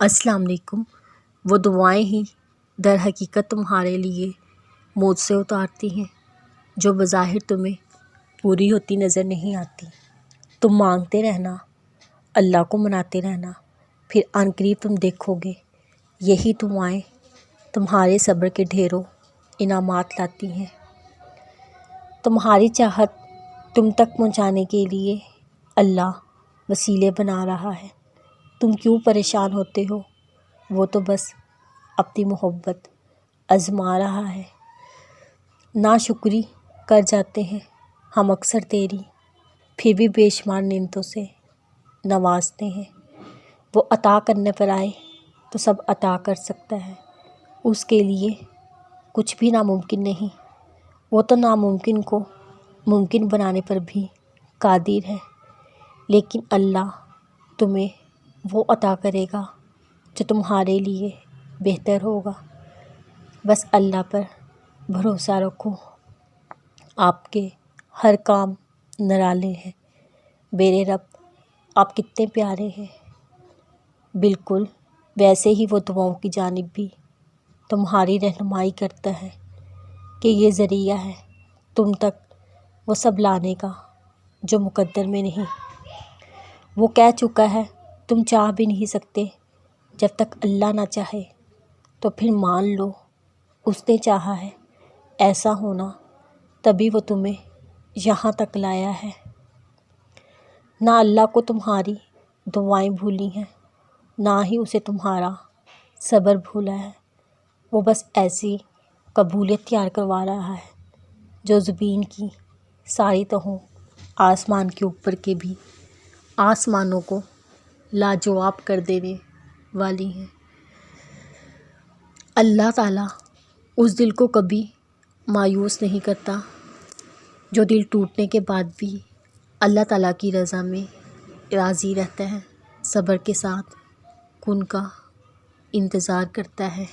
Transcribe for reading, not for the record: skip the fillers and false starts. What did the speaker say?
السلام علیکم۔ وہ دعائیں ہی در حقیقت تمہارے لیے موت سے اتارتی ہیں جو بظاہر تمہیں پوری ہوتی نظر نہیں آتی۔ تم مانگتے رہنا، اللہ کو مناتے رہنا، پھر عنقریب تم دیکھو گے یہی دعائیں تمہارے صبر کے ڈھیروں انعامات لاتی ہیں۔ تمہاری چاہت تم تک پہنچانے کے لیے اللہ وسیلے بنا رہا ہے۔ تم کیوں پریشان ہوتے ہو؟ وہ تو بس اپنی محبت آزما رہا ہے۔ ناشکری کر جاتے ہیں ہم اکثر تیری، پھر بھی بے شمار نعمتوں سے نوازتے ہیں۔ وہ عطا کرنے پر آئے تو سب عطا کر سکتا ہے، اس کے لیے کچھ بھی ناممکن نہیں۔ وہ تو ناممکن کو ممکن بنانے پر بھی قادر ہے، لیکن اللہ تمہیں وہ عطا کرے گا جو تمہارے لیے بہتر ہوگا۔ بس اللہ پر بھروسہ رکھو۔ آپ کے ہر کام نرالے ہیں۔ میرے رب آپ کتنے پیارے ہیں۔ بالکل ویسے ہی وہ دعاؤں کی جانب بھی تمہاری رہنمائی کرتا ہے کہ یہ ذریعہ ہے تم تک وہ سب لانے کا جو مقدر میں نہیں۔ وہ کہہ چکا ہے تم چاہ بھی نہیں سکتے جب تک اللہ نہ چاہے، تو پھر مان لو اس نے چاہا ہے ایسا ہونا، تبھی وہ تمہیں یہاں تک لایا ہے۔ نہ اللہ کو تمہاری دعائیں بھولی ہیں، نہ ہی اسے تمہارا صبر بھولا ہے۔ وہ بس ایسی قبولیت تیار کروا رہا ہے جو زمین کی ساری تہوں، آسمان کے اوپر کے بھی آسمانوں کو لاجواب کر دینے والی ہیں۔ اللہ تعالیٰ اس دل کو کبھی مایوس نہیں کرتا جو دل ٹوٹنے کے بعد بھی اللہ تعالیٰ کی رضا میں راضی رہتا ہے، صبر کے ساتھ ان کا انتظار کرتا ہے۔